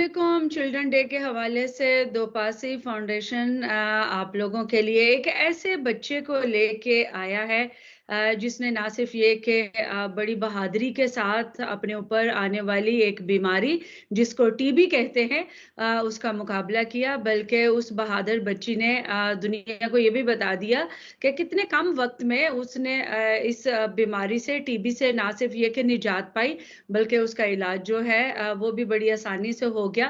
वालेकुम। Children day के हवाले से दोपासी फाउंडेशन आप लोगों के लिए एक ऐसे बच्चे को लेके आया है जिसने ना सिर्फ ये कि बड़ी बहादुरी के साथ अपने ऊपर आने वाली एक बीमारी जिसको टीबी कहते हैं उसका मुकाबला किया, बल्कि उस बहादुर बच्ची ने दुनिया को ये भी बता दिया कि कितने कम वक्त में उसने इस बीमारी से टीबी से ना सिर्फ ये कि निजात पाई, बल्कि उसका इलाज जो है वो भी बड़ी आसानी से हो गया।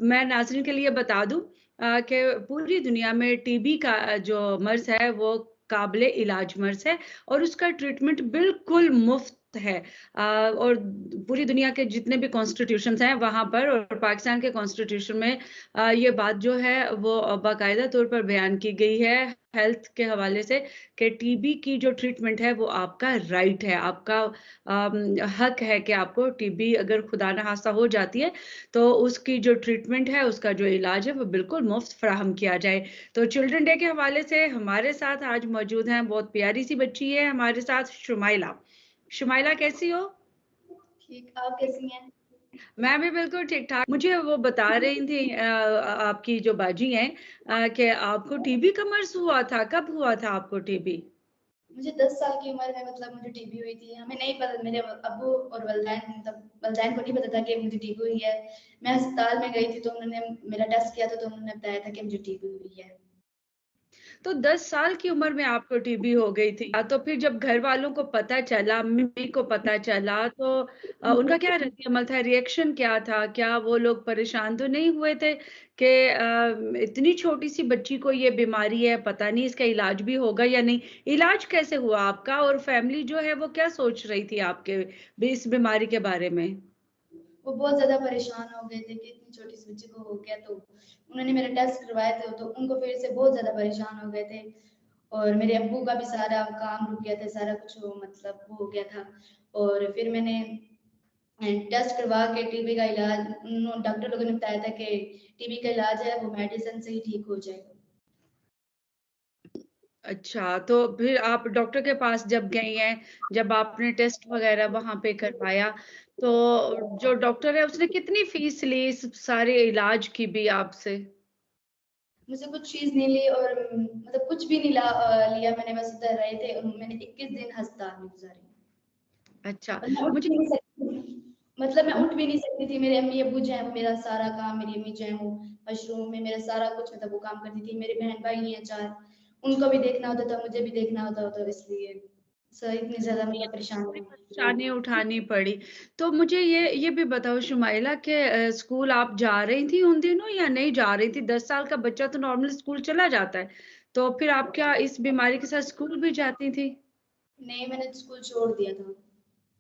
मैं नाज़रीन के लिए बता दूँ कि पूरी दुनिया में टीबी का जो मर्ज़ है वो काबिले इलाज मर्ज़ है और उसका ट्रीटमेंट बिल्कुल मुफ़्त है। और पूरी दुनिया के जितने भी कॉन्स्टिट्यूशंस हैं वहाँ पर और पाकिस्तान के कॉन्स्टिट्यूशन में ये बात जो है वो बाकायदा तौर पर बयान की गई है हेल्थ के हवाले से कि टीबी की जो ट्रीटमेंट है वो आपका राइट है, आपका हक है कि आपको टीबी अगर खुदा ना खास्ता हो जाती है, तो उसकी जो ट्रीटमेंट है, उसका जो इलाज है, वो बिल्कुल मुफ़्त फ़राहम किया जाए। तो चिल्ड्रन डे के हवाले से हमारे साथ आज मौजूद हैं, बहुत प्यारी-सी बच्ची है हमारे साथ शुमाइला। शुमाइला कैसी हो? ठीक, आप कैसी हैं? मैं भी बिल्कुल ठीक-ठाक। मुझे वो बता रही थी आपकी जो बाजी हैं कि आपको टीबी का मर्ज़ हुआ था, कब हुआ था आपको टीबी? मुझे 10 साल की उम्र में मतलब मुझे टीबी हुई थी। हमें नहीं पता मेरे अब्बू और वालिदैन को नहीं पता था कि मुझे टीबी हुई है। मैं अस्पताल में गई थी तो उन्होंने मेरा टेस्ट किया था तो उन्होंने बताया था कि मुझे टीबी हुई है। तो 10 साल की उम्र में आपको टीबी हो गई थी। तो फिर जब घर वालों को पता चला, मम्मी को पता चला तो उनका क्या रद्द-ए-अमल था, रिएक्शन क्या था? क्या वो लोग परेशान तो नहीं हुए थे कि इतनी छोटी-सी बच्ची को ये बीमारी है, पता नहीं इसका इलाज भी होगा या नहीं? इलाज कैसे हुआ आपका और फैमिली जो है वो क्या सोच रही थी आपके इस बीमारी के बारे में? वो बहुत ज़्यादा परेशान हो गए थे कि इतनी छोटी सी बच्ची को हो गया तो उन्होंने मेरे टेस्ट करवाए थे तो उनको फिर से बहुत ज़्यादा परेशान हो गए थे और मेरे अब्बू का भी सारा काम रुक गया था, सारा कुछ वो मतलब वो हो गया था और फिर मैंने टेस्ट करवा के टीबी का इलाज डॉक्टर लोगों ने बताया था कि टीबी का इलाज है वो मेडिसिन से ही ठीक हो जाएगा। अच्छा, तो फिर आप डॉक्टर के पास जब गई हैं, जब आपने टेस्ट वग़ैरह वहाँ पे करवाया, तो जो डॉक्टर है उसने कितनी फ़ीस ली इस सारे इलाज की भी आपसे? मुझसे कुछ चीज़ नहीं ली और मतलब कुछ भी नहीं लिया मैंने बस उधर रहे थे और मैंने 21 दिन अस्पताल में गुज़ारे। अच्छा, और मैं उठ मुझे भी नहीं सकती मतलब मैं हुँ, उठ भी नहीं सकती थी। मेरे अम्मी-अब्बू जो हैं मेरा सारा काम मेरी अम्मी जो हैं वो मशरूम में मेरा सारा कुछ मतलब वो काम करती थी। मेरे बहन-भाई हैं 4 उनको भी देखना होता था, मुझे भी देखना होता तो इसलिए इतनी ज़्यादा मैं परेशान पूरी हुई। परेशानी उठानी पड़ी। तो मुझे ये भी बताओ शुमाइला कि स्कूल आप जा रही थी उन दिनों या नहीं जा रही थी? 10 साल का बच्चा तो नॉर्मली स्कूल चला जाता है। तो फिर आप क्या इस बीमारी के साथ स्कूल भी जाती थी? नहीं, मैंने स्कूल छोड़ दिया था।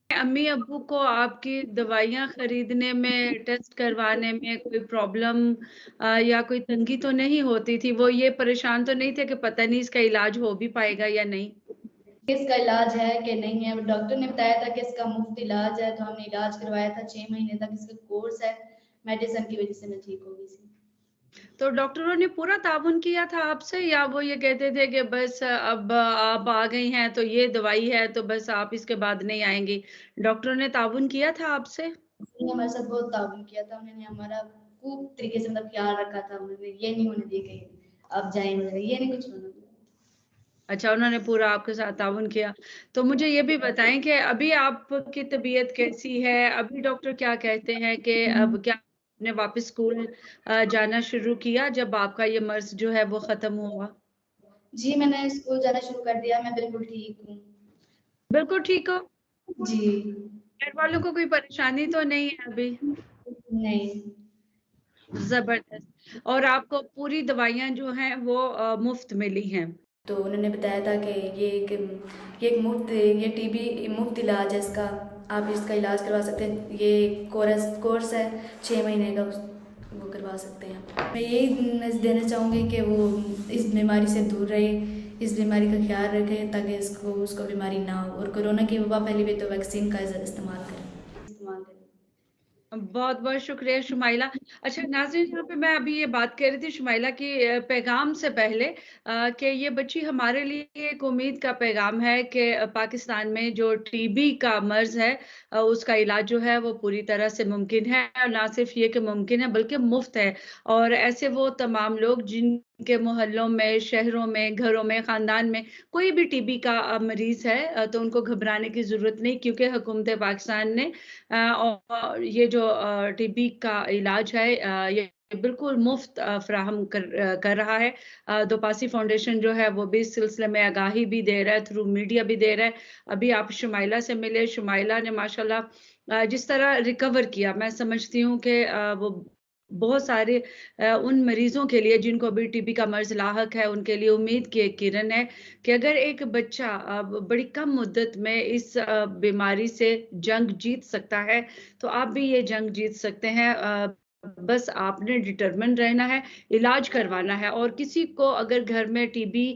अम्मी-अब्बू को आपकी दवाइयाँ खरीदने में, टेस्ट करवाने में कोई प्रॉब्लम या कोई तंगी तो नहीं होती थी? वो ये परेशान तो नहीं थे कि पता नहीं इसका इलाज हो भी पाएगा या नहीं? इसका इलाज है कि नहीं है? डॉक्टर ने बताया था कि इसका मुफ्त इलाज है, तो हमने इलाज करवाया था 6 महीने तक इसका कोर्स है, मेडिसिन की वज़ह से मैं ठीक हो गई थी। तो डॉक्टरों ने पूरा ताउन किया था आपसे या वो ये कहते थे कि बस अब आप आ गई हैं तो ये दवाई है तो बस आप इसके बाद नहीं आएँगी? डॉक्टरों ने ताउन किया था आपसे? उन्होंने हमारे साथ बहुत ताउन किया था, उन्होंने हमारा खूब तरीके से मतलब ख्याल रखा था, उन्होंने ये नहीं होने दिया कि आप जाएँ वग़ैरह, ये नहीं कुछ होने दिया। अच्छा, उन्होंने पूरा आपके साथ ताउन किया। तो मुझे ये भी बताएँ कि अभी आपकी तबीयत कैसी है? अभी डॉक्टर क्या कहते हैं कि अब क्या आपने वापस स्कूल जाना शुरू किया जब आपका ये मर्ज़ जो है वो ख़त्म हुआ? जी, मैंने स्कूल जाना शुरू कर दिया, मैं बिल्कुल ठीक हूँ। बिल्कुल ठीक हो? जी, घर वालों को कोई परेशानी तो नहीं है अभी? नहीं। ज़बरदस्त और आपको पूरी दवाइयाँ जो हैं वो मुफ़्त मिली हैं। तो उन्होंने बताया था कि ये एक मुफ़्त ये टीबी मुफ़्त इलाज है इसका, आप इसका इलाज करवा सकते हैं। ये कोर्स है 6 महीने का वो करवा सकते हैं। मैं यही मैसेज देना चाहूँगी कि वो इस बीमारी से दूर रहे, इस बीमारी का ख्याल रखें ताकि उसको बीमारी ना हो और कोरोना की वबा फैली हुई तो वैक्सीन का इस्तेमाल करें। बहुत-बहुत शुक्रिया शुमाइला। अच्छा नाज़रीन, यहाँ पे मैं अभी ये बात कर रही थी शुमाइला की पैगाम से पहले कि ये बच्ची हमारे लिए एक उम्मीद का पैगाम है कि पाकिस्तान में जो टीबी का मर्ज़ है उसका इलाज जो है वो पूरी तरह से मुमकिन है, और ना सिर्फ़ ये कि मुमकिन है बल्कि मुफ़्त है। और ऐसे वो तमाम लोग जिनके मोहल्लों में, शहरों में, घरों में, ख़ानदान में कोई भी टीबी का मरीज़ है तो उनको घबराने की ज़रूरत नहीं, क्योंकि हुकूमत पाकिस्तान ने और ये जो टीबी का इलाज है ये बिल्कुल मुफ़्त फ़राहम कर रहा है। दोपासी फाउंडेशन जो है वो भी इस सिलसिले में आगाही भी दे रहा है, थ्रू मीडिया भी दे रहा है। अभी आप शुमाइला से मिले, शुमाइला ने माशाल्लाह जिस तरह रिकवर किया, मैं समझती हूँ कि वो बहुत सारे उन मरीज़ों के लिए जिनको अभी टीबी का मर्ज़ लाहक है, उनके लिए उम्मीद की एक किरण है कि अगर एक बच्चा बड़ी कम मुद्दत में इस बीमारी से जंग जीत सकता है, तो आप भी ये जंग जीत सकते हैं। बस आपने डिटरमिन रहना है, इलाज करवाना है, और किसी को अगर घर में टीबी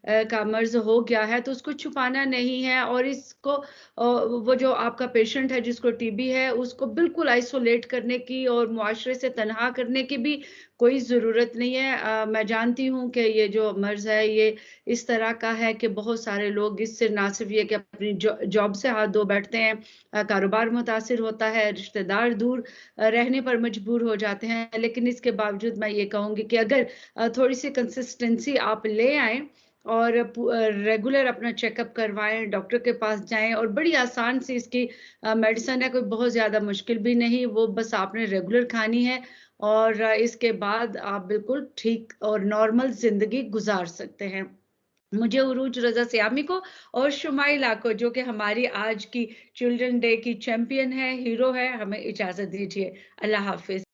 का मर्ज़ हो गया है, तो उसको छुपाना नहीं है, और इसको वो जो आपका पेशेंट है जिसको टीबी है, उसको बिल्कुल आइसोलेट करने की और मुआशरे से तन्हा करने की भी कोई ज़रूरत नहीं है। मैं जानती हूँ कि ये जो मर्ज़ है ये इस तरह का है कि बहुत सारे लोग इससे ना सिर्फ़ ये कि अपनी जॉब से हाथ धो बैठते हैं, कारोबार मुतासिर होता है, रिश्तेदार दूर रहने पर मजबूर हो जाते हैं। लेकिन इसके बावजूद मैं ये कहूँगी कि अगर थोड़ी-सी कंसिस्टेंसी आप ले आएँ और रेगुलर अपना चेकअप करवाएँ, डॉक्टर के पास जाएँ, और बड़ी आसान सी इसकी मेडिसिन है, कोई बहुत ज़्यादा मुश्किल भी नहीं, वो बस आपने रेगुलर खानी है, और इसके बाद आप बिल्कुल ठीक और नॉर्मल ज़िंदगी गुज़ार सकते हैं। मुझे उरूज रज़ा सियामी को और शुमाइला को, जो कि हमारी आज की चिल्ड्रन डे की चैंपियन है, हीरो है, हमें इजाज़त दीजिए। अल्लाह हाफ़िज़।